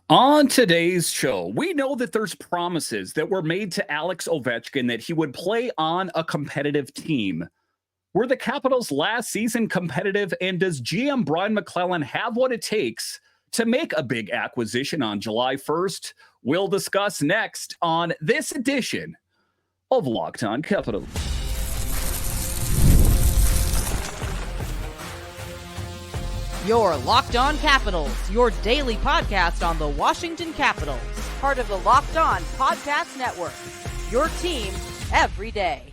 On today's show, we know that there's promises that were made to Alex Ovechkin that he would play on a competitive team. Were the Capitals last season competitive, and does GM Brian MacLellan have what it takes to make a big acquisition on July 1st? We'll discuss next on this edition of Locked On Capitals. Your Locked On Capitals, your daily podcast on the Washington Capitals. Part of the Locked On Podcast Network, your team every day.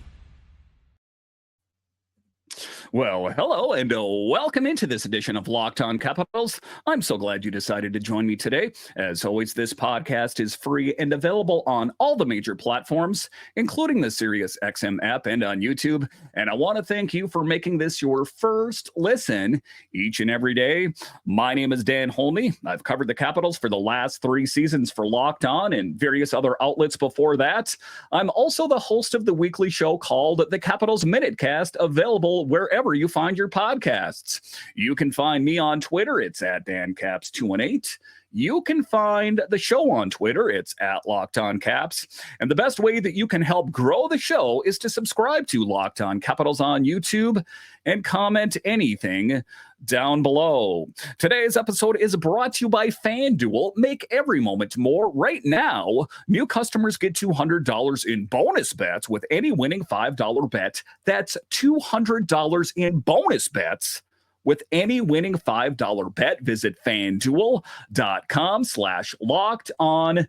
Well, hello and welcome into this edition of Locked On Capitals. I'm so glad you decided to join me today. As always, this podcast is free and available on all the major platforms, including the SiriusXM app and on YouTube. And I want to thank you for making this your first listen each and every day. My name is Dan Holme. I've covered the Capitals for the last 3 seasons for Locked On and various other outlets before that. I'm also the host of the weekly show called The Capitals Minutecast, available wherever you find your podcasts. You can find me on Twitter. It's at DanCaps218. You can find the show on Twitter. It's at Locked On Caps. And the best way that you can help grow the show is to subscribe to Locked On Capitals on YouTube and comment anything down below. Today's episode is brought to you by FanDuel. Make every moment more. Right now, new customers get $200 in bonus bets with any winning $5 bet. That's $200 in bonus bets with any winning $5 bet. Visit FanDuel.com/locked on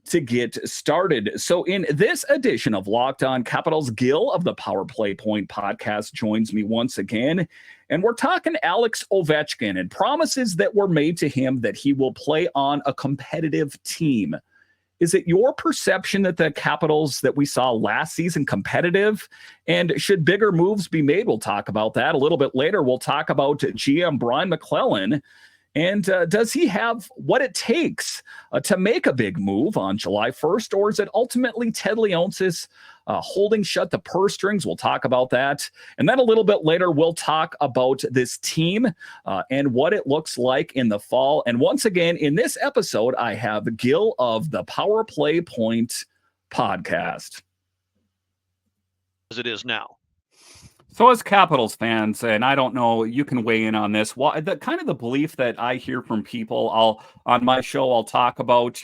to get started. So in this edition of Locked On Capitals, Gil of the Powerplay Point Podcast joins me once again. And we're talking Alex Ovechkin and promises that were made to him that he will play on a competitive team. Is it your perception that the Capitals that we saw last season competitive? And should bigger moves be made? We'll talk about that a little bit later. We'll talk about GM Brian MacLellan. And does he have what it takes to make a big move on July 1st? Or is it ultimately Ted Leonsis holding shut the purse strings? We'll talk about that. And then a little bit later, we'll talk about this team and what it looks like in the fall. And once again, in this episode, I have Gil of the Powerplay Point Podcast. As it is now. So as Capitals fans, and I don't know, you can weigh in on this. The kind of the belief that I hear from people, on my show, I'll talk about,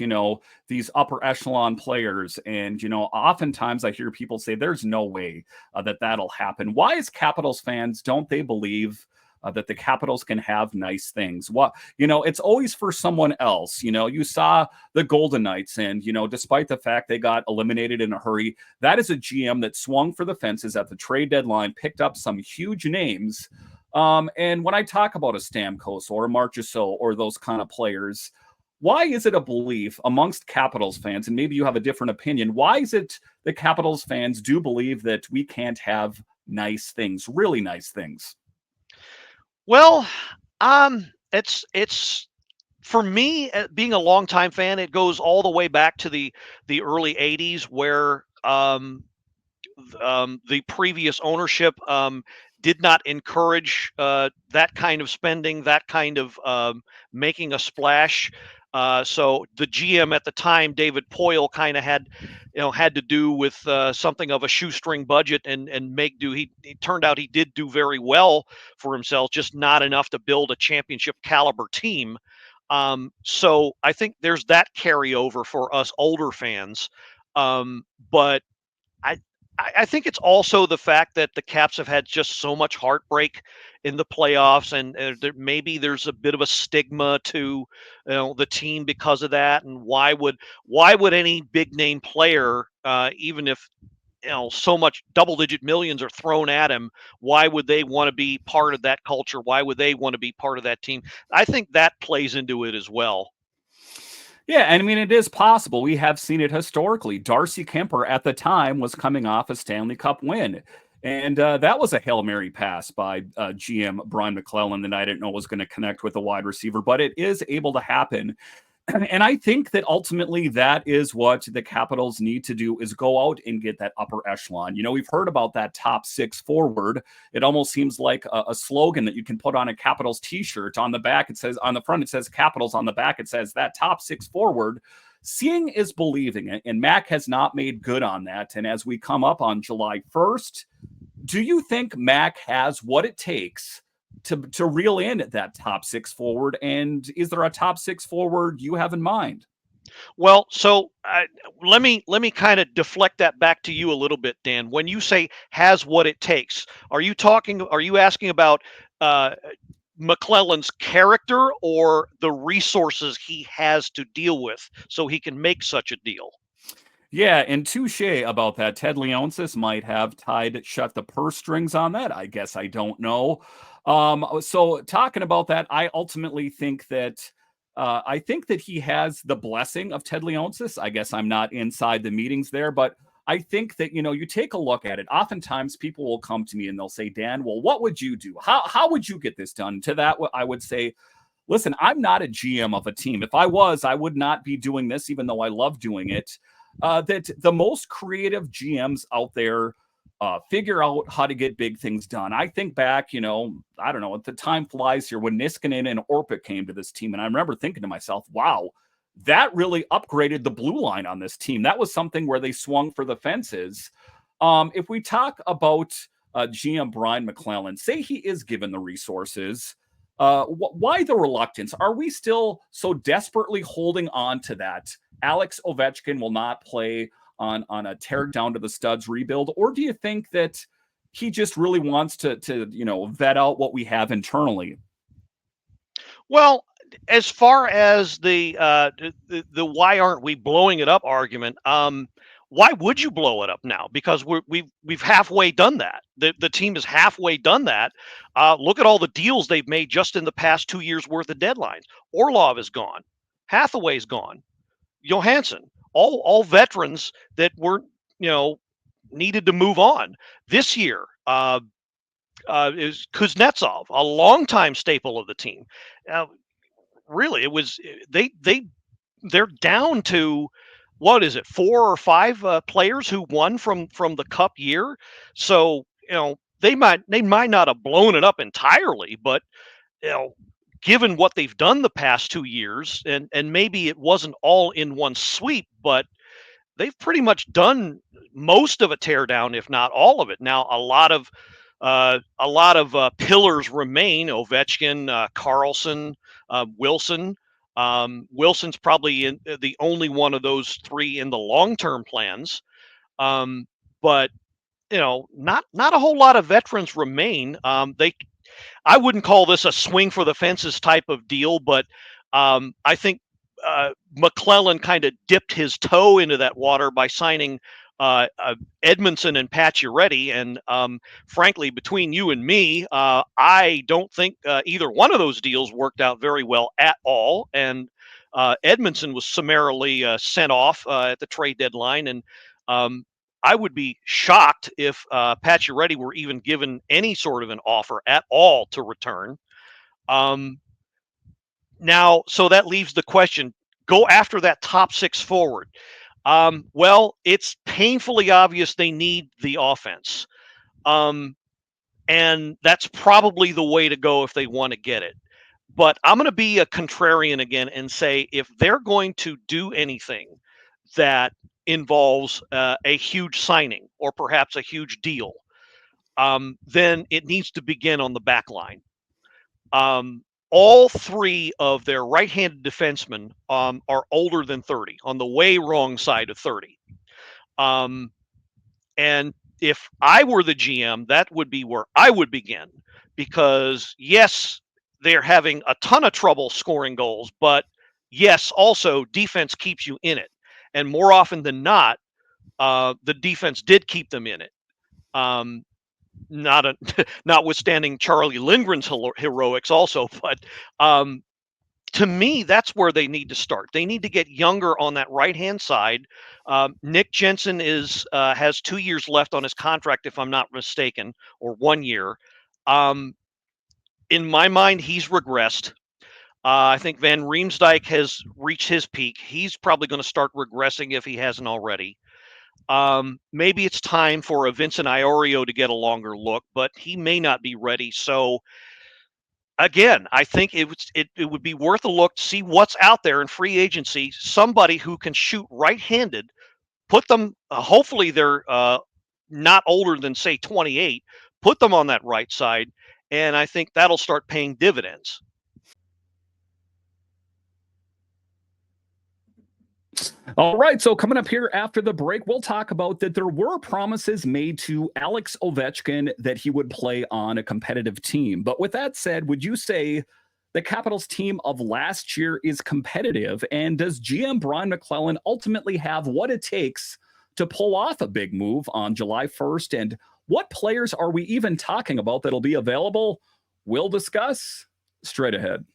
these upper echelon players. And, oftentimes I hear people say there's no way that that'll happen. Why, as Capitals fans, don't they believe that the Capitals can have nice things? It's always for someone else. You saw the Golden Knights, and, despite the fact they got eliminated in a hurry, that is a GM that swung for the fences at the trade deadline, picked up some huge names. And when I talk about a Stamkos or a Marchessault or those kind of players, why is it a belief amongst Capitals fans, and maybe you have a different opinion, why is it the Capitals fans do believe that we can't have nice things, really nice things? Well, it's for me, being a longtime fan, it goes all the way back to the early '80s, where the previous ownership did not encourage that kind of spending, that kind of making a splash. So the GM at the time, David Poyle, kind of had to do with something of a shoestring budget and make do. He turned out he did do very well for himself, just not enough to build a championship caliber team. So I think there's that carryover for us older fans. But I think it's also the fact that the Caps have had just so much heartbreak in the playoffs, and maybe there's a bit of a stigma to the team because of that. And why would any big name player, even if so much double-digit millions are thrown at him, why would they want to be part of that culture? Why would they want to be part of that team? I think that plays into it as well. Yeah, and I mean, it is possible. We have seen it historically. Darcy Kuemper at the time was coming off a Stanley Cup win. And that was a Hail Mary pass by GM Brian MacLellan that I didn't know was going to connect with a wide receiver, but it is able to happen. And I think that ultimately that is what the Capitals need to do, is go out and get that upper echelon. We've heard about that top six forward. It almost seems like a slogan that you can put on a Capitals t-shirt. On the back, it says, on the front, it says Capitals. On the back, it says that top six forward. Seeing is believing, and Mac has not made good on that. And as we come up on July 1st, do you think Mac has what it takes to reel in that top six forward? And is there a top six forward you have in mind? Well, so let me kind of deflect that back to you a little bit, Dan. When you say has what it takes, are you asking about MacLellan's character or the resources he has to deal with so he can make such a deal? Yeah, and touche about that. Ted Leonsis might have tied shut the purse strings on that. I guess I don't know. So talking about that, I ultimately think that he has the blessing of Ted Leonsis. I guess I'm not inside the meetings there, but I think that you take a look at it. Oftentimes, people will come to me and they'll say, "Dan, well, what would you do? How would you get this done?" To that, I would say, "Listen, I'm not a GM of a team. If I was, I would not be doing this, even though I love doing it." That the most creative GMs out there figure out how to get big things done. I think back, I don't know, at the time flies here when Niskanen and Orpik came to this team. And I remember thinking to myself, wow, that really upgraded the blue line on this team. That was something where they swung for the fences. If we talk about GM Brian MacLellan, say he is given the resources, why the reluctance? Are we still so desperately holding on to that? Alex Ovechkin will not play on a tear down to the studs rebuild, or do you think that he just really wants to vet out what we have internally? Well, as far as the why aren't we blowing it up argument, why would you blow it up now? Because we've halfway done that. The team is halfway done that. Look at all the deals they've made just in the past 2 years worth of deadlines. Orlov is gone. Hathaway's gone. Johansson, all veterans that weren't, needed to move on. This year is Kuznetsov, a longtime staple of the team. Really, it was they're down to, what is it, 4 or 5 players who won from the Cup year. So they might not have blown it up entirely, but given what they've done the past 2 years, and maybe it wasn't all in one sweep, but they've pretty much done most of a teardown, if not all of it. Now, a lot of pillars remain: Ovechkin, Carlson, Wilson. Wilson's probably the only one of those three in the long-term plans, but not a whole lot of veterans remain. I wouldn't call this a swing for the fences type of deal, but I think MacLellan kind of dipped his toe into that water by signing Edmundson and Pacioretty. And frankly, between you and me, I don't think either one of those deals worked out very well at all. And Edmundson was summarily sent off at the trade deadline. And I would be shocked if Pacioretty were even given any sort of an offer at all to return. Now, so that leaves the question: go after that top 6 forward. Well, it's painfully obvious they need the offense. And that's probably the way to go if they want to get it. But I'm going to be a contrarian again and say, if they're going to do anything that involves a huge signing or perhaps a huge deal, then it needs to begin on the back line. All 3 of their right-handed defensemen are older than 30, on the way wrong side of 30. And if I were the GM, that would be where I would begin, because yes, they're having a ton of trouble scoring goals, but yes, also defense keeps you in it. And more often than not, the defense did keep them in it. Notwithstanding Charlie Lindgren's heroics also, but to me, that's where they need to start. They need to get younger on that right-hand side. Nick Jensen has 2 years left on his contract, if I'm not mistaken, or 1 year. In my mind, he's regressed. I think Van Riemsdyk has reached his peak. He's probably going to start regressing if he hasn't already. Maybe it's time for a Vincent Iorio to get a longer look, but he may not be ready. So again, I think it would be worth a look to see what's out there in free agency. Somebody who can shoot right-handed, put them. Hopefully, they're not older than say 28. Put them on that right side, and I think that'll start paying dividends. All right, so coming up here after the break, we'll talk about that there were promises made to Alex Ovechkin that he would play on a competitive team. But with that said, would you say the Capitals team of last year is competitive? And does GM Brian MacLellan ultimately have what it takes to pull off a big move on July 1st? And what players are we even talking about that'll be available? We'll discuss straight ahead.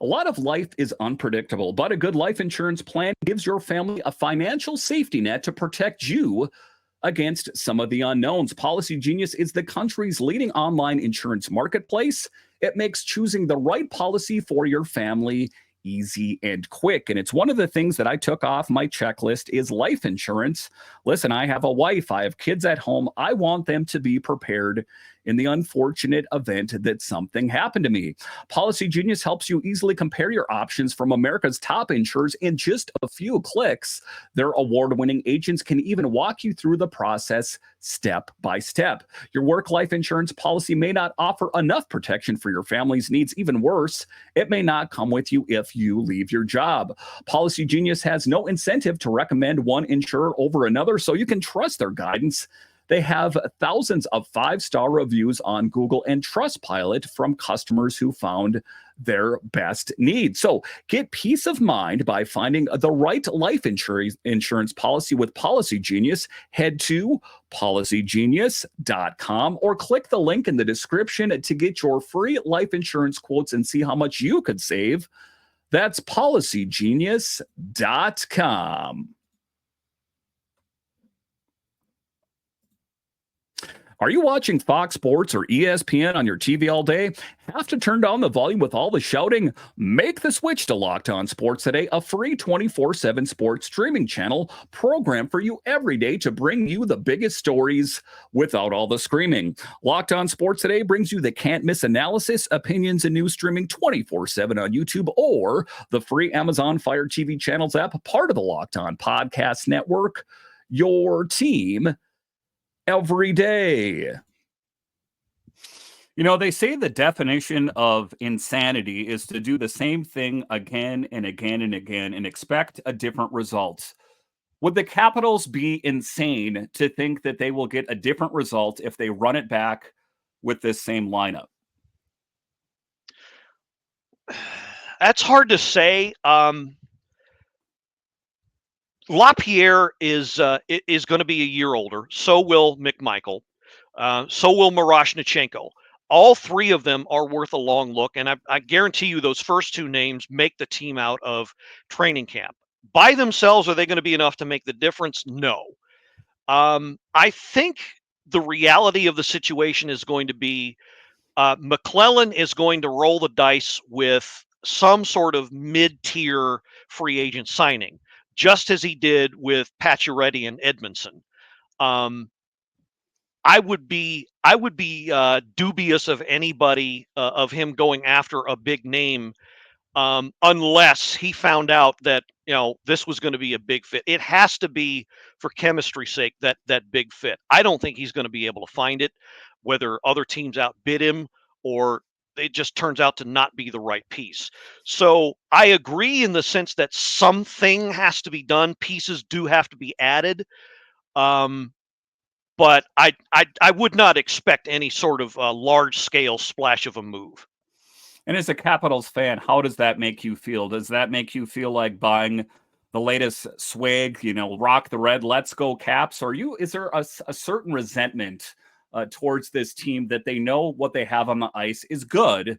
A lot of life is unpredictable, but a good life insurance plan gives your family a financial safety net to protect you against some of the unknowns. Policy Genius is the country's leading online insurance marketplace. It makes choosing the right policy for your family easy and quick. And it's one of the things that I took off my checklist is life insurance. Listen, I have a wife, I have kids at home. I want them to be prepared in the unfortunate event that something happened to me. Policy Genius helps you easily compare your options from America's top insurers in just a few clicks. Their award-winning agents can even walk you through the process step by step. Your work life insurance policy may not offer enough protection for your family's needs. Even worse, it may not come with you if you leave your job. Policy Genius has no incentive to recommend one insurer over another, so you can trust their guidance. They have thousands of 5-star reviews on Google and Trustpilot from customers who found their best needs. So get peace of mind by finding the right life insurance policy with Policy Genius. Head to policygenius.com or click the link in the description to get your free life insurance quotes and see how much you could save. That's policygenius.com. Are you watching Fox Sports or ESPN on your TV all day? Have to turn down the volume with all the shouting? Make the switch to Locked On Sports Today, a free 24/7 sports streaming channel programmed for you every day to bring you the biggest stories without all the screaming. Locked On Sports Today brings you the can't-miss analysis, opinions, and news streaming 24/7 on YouTube or the free Amazon Fire TV channels app, part of the Locked On Podcast Network. Your team every day. You know, they say the definition of insanity is to do the same thing again and again and again and expect a different result. Would the Capitals be insane to think that they will get a different result if they run it back with this same lineup? That's hard to say. LaPierre is going to be a year older. So will McMichael. So will Miroshnichenko. All three of them are worth a long look, and I guarantee you those first two names make the team out of training camp. By themselves, are they going to be enough to make the difference? No. I think the reality of the situation is going to be MacLellan is going to roll the dice with some sort of mid-tier free agent signing, just as he did with Pacioretty and Edmondson. I would be dubious of anybody of him going after a big name unless he found out that this was going to be a big fit. It has to be for chemistry's sake that big fit. I don't think he's going to be able to find it, whether other teams outbid him or it just turns out to not be the right piece. So I agree in the sense that something has to be done. Pieces do have to be added. But I would not expect any sort of large-scale splash of a move. And as a Capitals fan, how does that make you feel? Does that make you feel like buying the latest swag, rock the red, let's go Caps? Or is there a certain resentment towards this team that they know what they have on the ice is good,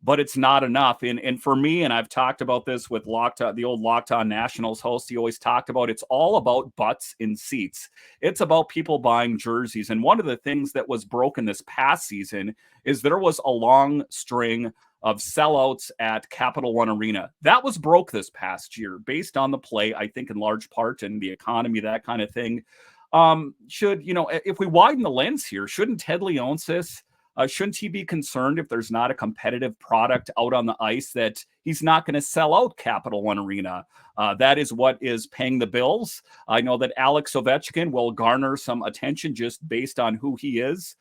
but it's not enough. And for me, and I've talked about this with the old Locked On Nationals host, he always talked about it's all about butts in seats. It's about people buying jerseys. And one of the things that was broken this past season is there was a long string of sellouts at Capital One Arena. That was broke this past year based on the play, I think in large part, and the economy, that kind of thing. If we widen the lens here, shouldn't Ted Leonsis, shouldn't he be concerned if there's not a competitive product out on the ice that he's not going to sell out Capital One Arena? That is what is paying the bills. I know that Alex Ovechkin will garner some attention just based on who he is.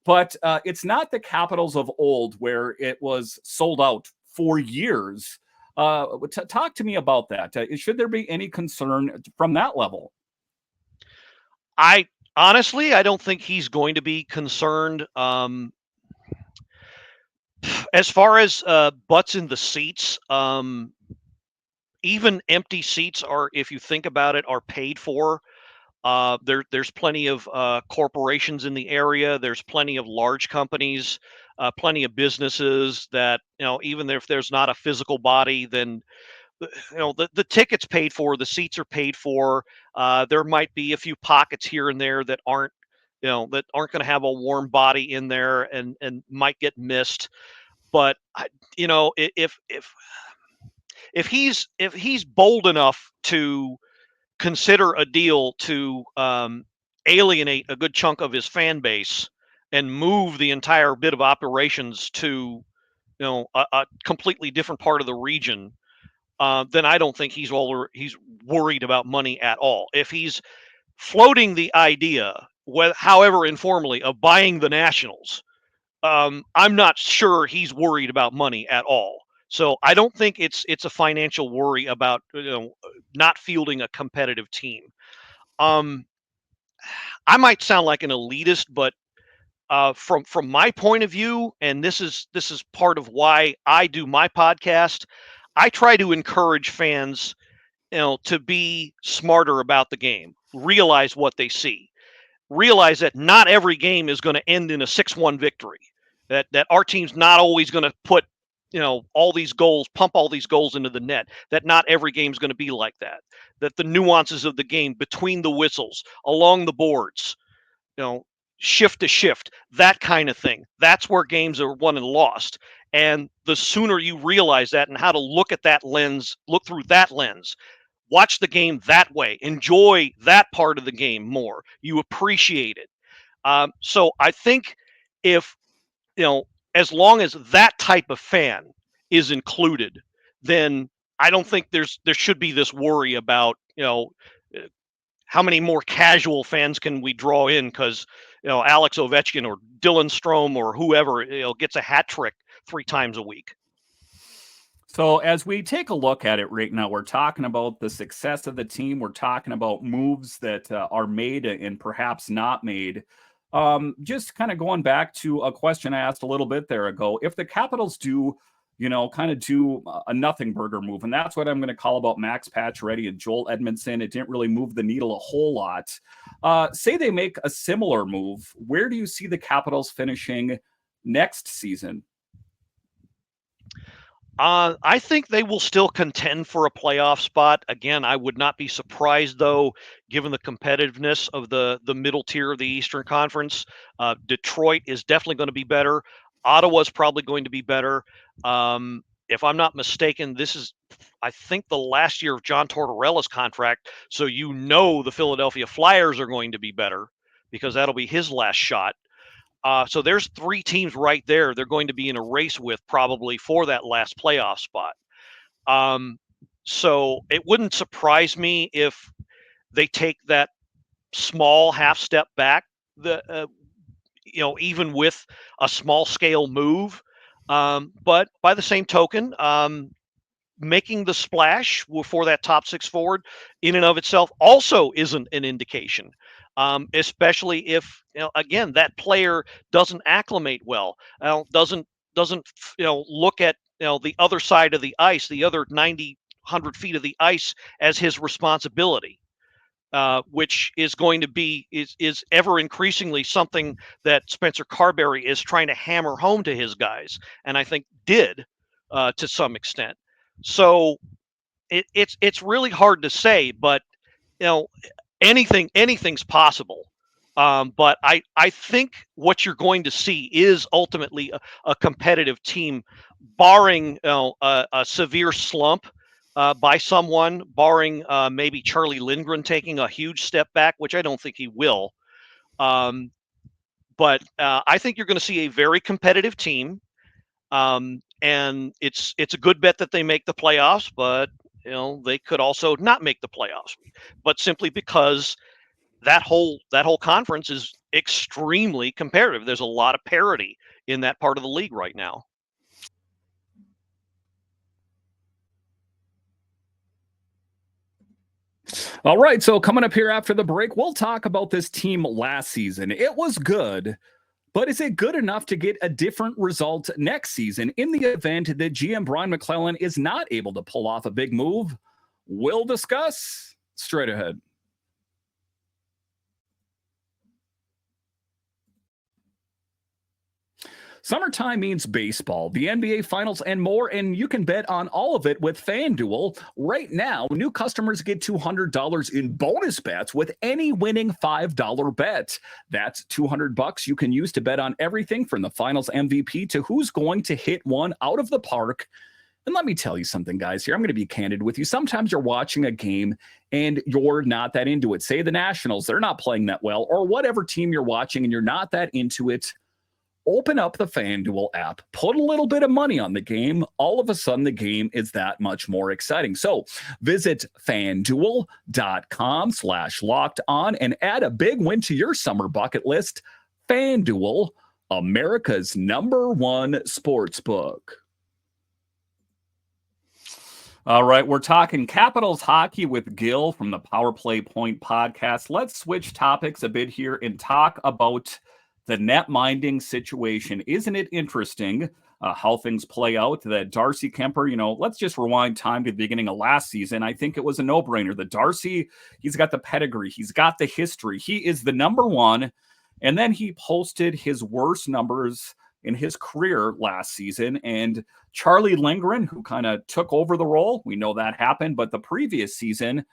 But it's not the Capitals of old where it was sold out for years. Talk to me about that. Should there be any concern from that level? I don't think he's going to be concerned. As far as butts in the seats, even empty seats are, if you think about it, are paid for. There's plenty of corporations in the area. There's plenty of large companies, plenty of businesses that, even if there's not a physical body, then the ticket's paid for, the seats are paid for. There might be a few pockets here and there that aren't going to have a warm body in there and might get missed. But if he's bold enough to consider a deal to alienate a good chunk of his fan base and move the entire bit of operations to a completely different part of the region, then I don't think he's worried about money at all. If he's floating the idea, however informally, of buying the Nationals, I'm not sure he's worried about money at all. So I don't think it's a financial worry about not fielding a competitive team. I might sound like an elitist, but from my point of view, and this is part of why I do my podcast, I try to encourage fans, to be smarter about the game, realize what they see, realize that not every game is going to end in a 6-1 victory. That our team's not always going to put all these goals, pump all these goals into the net, that not every game's going to be like that, that the nuances of the game between the whistles, along the boards, shift to shift, that kind of thing, that's where games are won and lost. And the sooner you realize that and how to look at that lens, look through that lens, watch the game that way, enjoy that part of the game more, you appreciate it. So I think if, as long as that type of fan is included, then I don't think there should be this worry about, how many more casual fans can we draw in because, Alex Ovechkin or Dylan Strome or whoever, gets a hat trick 3 times a week. So as we take a look at it right now, we're talking about the success of the team. We're talking about moves that are made and perhaps not made. Just kind of going back to a question I asked a little bit there ago, if the Capitals do, kind of do a nothing burger move, and that's what I'm going to call about Max Pacioretty and Joel Edmondson. It didn't really move the needle a whole lot. Say they make a similar move. Where do you see the Capitals finishing next season? I think they will still contend for a playoff spot. Again, I would not be surprised, though, given the competitiveness of the middle tier of the Eastern Conference. Detroit is definitely going to be better. Ottawa's probably going to be better. If I'm not mistaken, this is, I think, the last year of John Tortorella's contract. So the Philadelphia Flyers are going to be better because that'll be his last shot. So there's 3 teams right there they're going to be in a race with probably for that last playoff spot. So it wouldn't surprise me if they take that small half step back, even with a small scale move. But by the same token, making the splash for that top 6 forward in and of itself also isn't an indication. Especially if, again, that player doesn't acclimate well, doesn't look at, the other side of the ice, the other 100 feet of the ice as his responsibility. which is going to be is ever increasingly something that Spencer Carberry is trying to hammer home to his guys, and I think did to some extent. So it's really hard to say, but anything's possible. But I think what you're going to see is ultimately a competitive team, barring a severe slump by someone, barring maybe Charlie Lindgren taking a huge step back, which I don't think he will. But I think you're going to see a very competitive team, and it's a good bet that they make the playoffs, but they could also not make the playoffs, but simply because that whole conference is extremely competitive. There's a lot of parity in that part of the league right now. All right, so coming up here after the break, we'll talk about this team last season. It was good, but is it good enough to get a different result next season in the event that GM Brian MacLellan is not able to pull off a big move? We'll discuss straight ahead. Summertime means baseball, the NBA Finals, and more, and you can bet on all of it with FanDuel. Right now, new customers get $200 in bonus bets with any winning $5 bet. That's $200 you can use to bet on everything from the Finals MVP to who's going to hit one out of the park. And let me tell you something, guys, here. I'm going to be candid with you. Sometimes you're watching a game and you're not that into it. Say the Nationals, they're not playing that well, or whatever team you're watching and you're not that into it. Open up the FanDuel app, put a little bit of money on the game. All of a sudden, the game is that much more exciting. So visit FanDuel.com/locked on and add a big win to your summer bucket list. FanDuel, America's #1 sportsbook. All right, we're talking Capitals hockey with Gil from the Powerplay Point Podcast. Let's switch topics a bit here and talk about the net minding situation. Isn't it interesting how things play out? That Darcy Kuemper, let's just rewind time to the beginning of last season. I think it was a no-brainer that Darcy, he's got the pedigree, he's got the history, he is the #1. And then he posted his worst numbers in his career last season. And Charlie Lindgren, who kind of took over the role, we know that happened, but the previous season,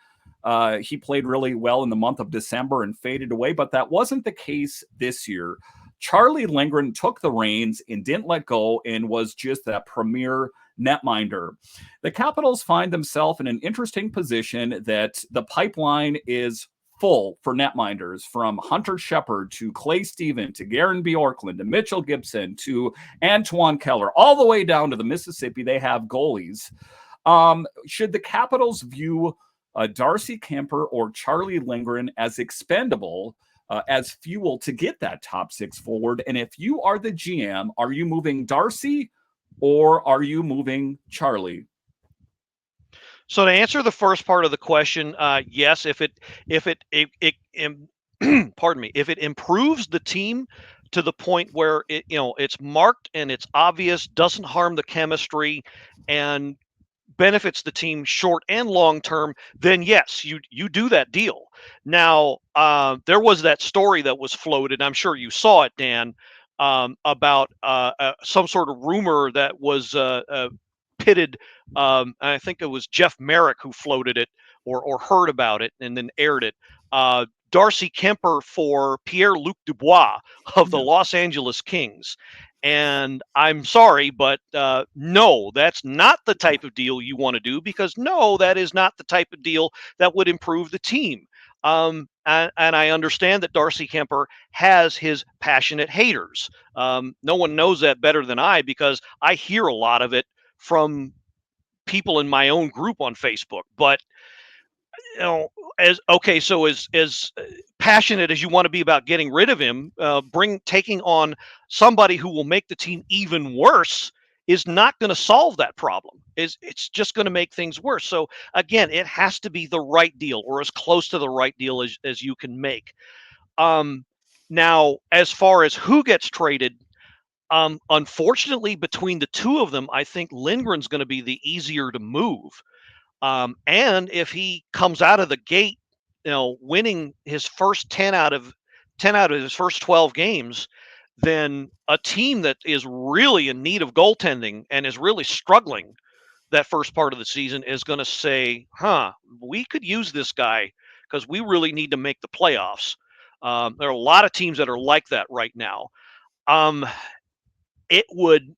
he played really well in the month of December and faded away, but that wasn't the case this year. Charlie Lindgren took the reins and didn't let go and was just that premier netminder. The Capitals find themselves in an interesting position that the pipeline is full for netminders, from Hunter Shepard to Clay Stevenson to Garen Bjorklund to Mitchell Gibson to Antoine Keller, all the way down to the Mississippi. They have goalies. Should the Capitals view Darcy Kuemper or Charlie Lindgren as expendable, as fuel to get that top six forward? And if you are the GM, are you moving Darcy or are you moving Charlie? So to answer the first part of the question, yes, if it pardon me, if it improves the team to the point where it's marked and it's obvious, doesn't harm the chemistry, and benefits the team short and long term, then yes, you do that deal. Now, there was that story that was floated, I'm sure you saw it, Dan, about some sort of rumor that was pitted. I think it was Jeff Merrick who floated it or heard about it and then aired it. Darcy Kuemper for Pierre-Luc Dubois of the Los Angeles Kings. And I'm sorry, but no, that's not the type of deal you want to do, because no, that is not the type of deal that would improve the team. And I understand that Darcy Kuemper has his passionate haters. No one knows that better than I, because I hear a lot of it from people in my own group on Facebook. But as passionate as you want to be about getting rid of him, taking on somebody who will make the team even worse is not going to solve that problem. It's just going to make things worse. So again, it has to be the right deal, or as close to the right deal as you can make. Now, as far as who gets traded, unfortunately, between the two of them, I think Lindgren's going to be the easier to move. And if he comes out of the gate winning his first 10 out of his first 12 games, then a team that is really in need of goaltending and is really struggling that first part of the season is going to say, we could use this guy because we really need to make the playoffs. There are a lot of teams that are like that right now. It would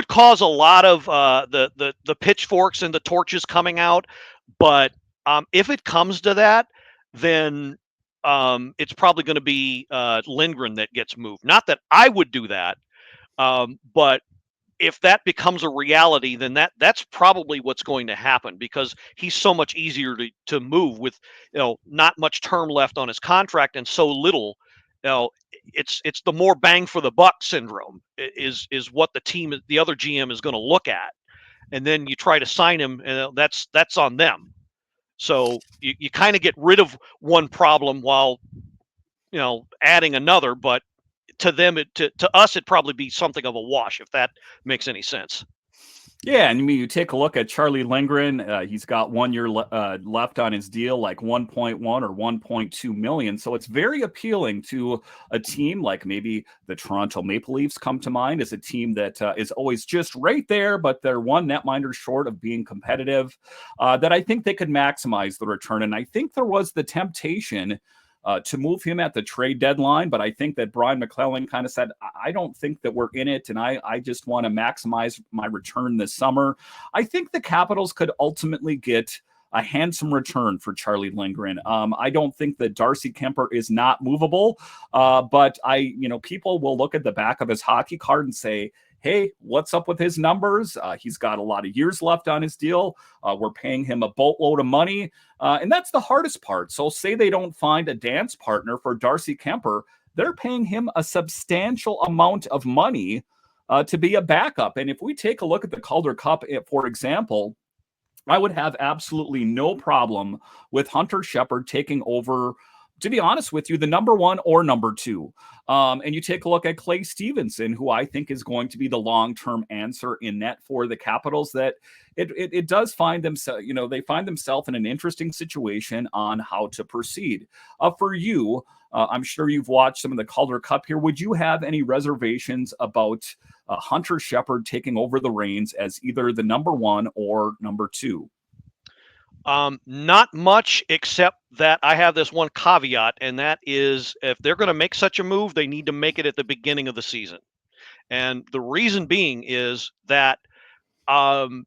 cause a lot of the pitchforks and the torches coming out. But if it comes to that, then it's probably going to be Lindgren that gets moved. Not that I would do that, but if that becomes a reality, then that's probably what's going to happen, because he's so much easier to move with, not much term left on his contract and so little. It's the more bang for the buck syndrome is what the other GM is going to look at, and then you try to sign him, and that's on them. So you kind of get rid of one problem while adding another, but to them, to us, it'd probably be something of a wash, if that makes any sense. Yeah, and I mean, you take a look at Charlie Lindgren. He's got 1 year left on his deal, like 1.1 or 1.2 million. So it's very appealing to a team like maybe the Toronto Maple Leafs come to mind as a team that is always just right there, but they're one netminder short of being competitive, that I think they could maximize the return. And I think there was the temptation to move him at the trade deadline. But I think that Brian MacLellan kind of said, I don't think that we're in it, and I just want to maximize my return this summer. I think the Capitals could ultimately get a handsome return for Charlie Lindgren. I don't think that Darcy Kuemper is not movable, but people will look at the back of his hockey card and say, hey, what's up with his numbers? He's got a lot of years left on his deal. We're paying him a boatload of money. And that's the hardest part. So say they don't find a dance partner for Darcy Kuemper, they're paying him a substantial amount of money to be a backup. And if we take a look at the Calder Cup, for example, I would have absolutely no problem with Hunter Shepard taking over, to be honest with you, the number 1 or number 2. And you take a look at Clay Stevenson, who I think is going to be the long-term answer in net for the Capitals, that it does find themselves, they find themselves in an interesting situation on how to proceed. For you, I'm sure you've watched some of the Calder Cup here. Would you have any reservations about Hunter Shepard taking over the reins as either the number 1 or number 2? Not much, except that I have this one caveat, and that is, if they're going to make such a move, they need to make it at the beginning of the season. And the reason being is that the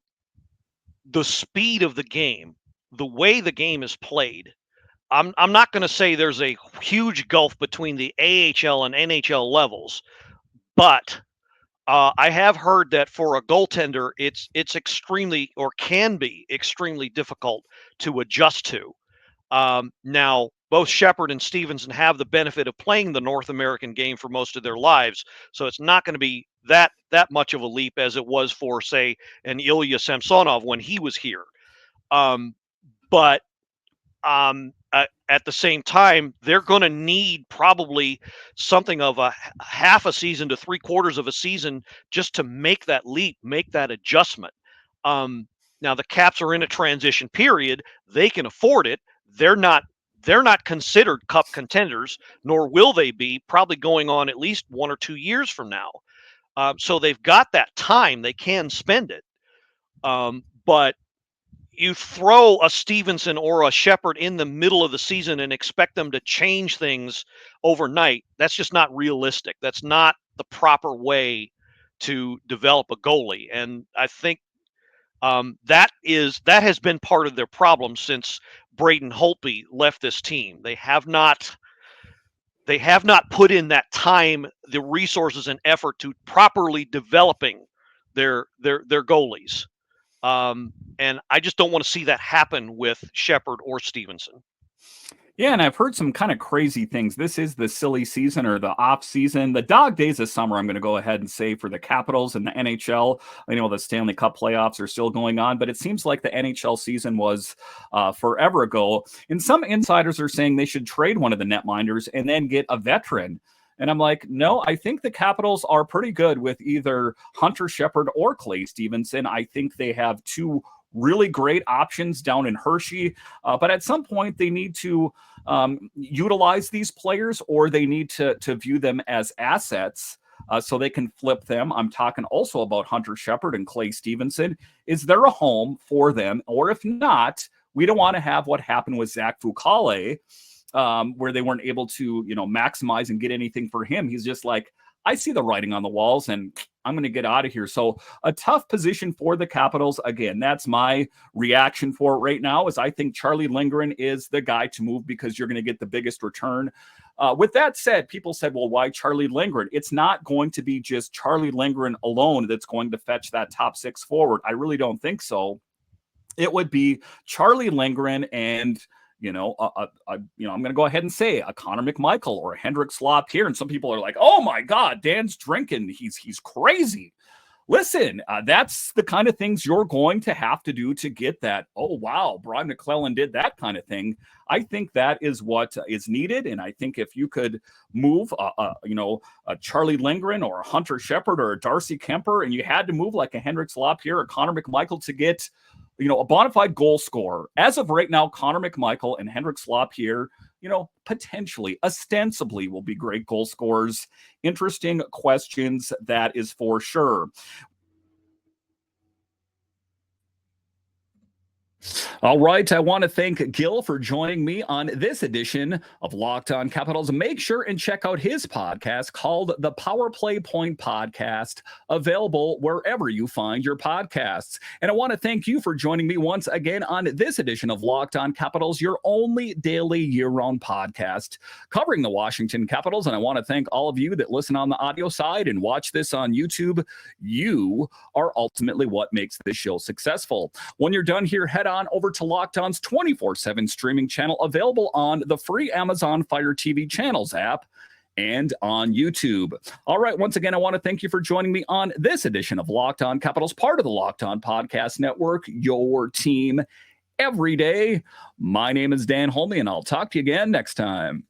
speed of the game, the way the game is played, I'm not going to say there's a huge gulf between the AHL and NHL levels, but I have heard that for a goaltender, it's extremely, or can be extremely difficult to adjust to. Now, both Shepard and Stevenson have the benefit of playing the North American game for most of their lives, so it's not going to be that much of a leap as it was for, say, an Ilya Samsonov when he was here. But at the same time, they're going to need probably something of a half a season to 3/4 of a season just to make that leap, make that adjustment. Now the Caps are in a transition period. They can afford it. They're not considered cup contenders, nor will they be, probably going on at least 1 or 2 years from now. So they've got that time. They can spend it. But you throw a Stevenson or a Shepard in the middle of the season and expect them to change things overnight. That's just not realistic. That's not the proper way to develop a goalie. And I think that has been part of their problem since Braden Holtby left this team. They have not put in that time, the resources and effort to properly developing their goalies. And I just don't want to see that happen with Shepard or Stevenson. Yeah, and I've heard some kind of crazy things. This is the silly season, or the off season, the dog days of summer, I'm going to go ahead and say, for the Capitals and the NHL. I know the Stanley Cup playoffs are still going on, but it seems like the NHL season was forever ago. And some insiders are saying they should trade one of the netminders and then get a veteran. And I'm like, no, I think the Capitals are pretty good with either Hunter Shepard or Clay Stevenson. I think they have 2 really great options down in Hershey. But at some point, they need to utilize these players, or they need to view them as assets so they can flip them. I'm talking also about Hunter Shepard and Clay Stevenson. Is there a home for them? Or if not, we don't want to have what happened with Zach Fucale, where they weren't able to, maximize and get anything for him. He's just like, I see the writing on the walls and I'm going to get out of here. So a tough position for the Capitals. Again, that's my reaction for it right now, is I think Charlie Lindgren is the guy to move because you're going to get the biggest return. With that said, people said, well, why Charlie Lindgren? It's not going to be just Charlie Lindgren alone that's going to fetch that top six forward. I really don't think so. It would be Charlie Lindgren and I'm going to go ahead and say a Connor McMichael or a Hendrik Slop here. And some people are like, oh my God, Dan's drinking. He's crazy. Listen, that's the kind of things you're going to have to do to get that. Oh, wow, Brian MacLellan did that kind of thing. I think that is what is needed. And I think if you could move, a Charlie Lindgren or a Hunter Shepard or a Darcy Kuemper, and you had to move like a Hendrik Slop here or Connor McMichael to get a bona fide goal scorer. As of right now, Connor McMichael and Hendrik Slop here, potentially, ostensibly will be great goal scorers. Interesting questions, that is for sure. All right. I want to thank Gil for joining me on this edition of Locked On Capitals. Make sure and check out his podcast called the Powerplay Point Podcast, available wherever you find your podcasts. And I want to thank you for joining me once again on this edition of Locked On Capitals, your only daily year-round podcast covering the Washington Capitals. And I want to thank all of you that listen on the audio side and watch this on YouTube. You are ultimately what makes this show successful. When you're done here, head on over to Locked On's 24/7 streaming channel, available on the free Amazon Fire TV channels app and on YouTube. All right. Once again, I want to thank you for joining me on this edition of Locked On Capitals, part of the Locked On Podcast Network, your team every day. My name is Dan Holme, and I'll talk to you again next time.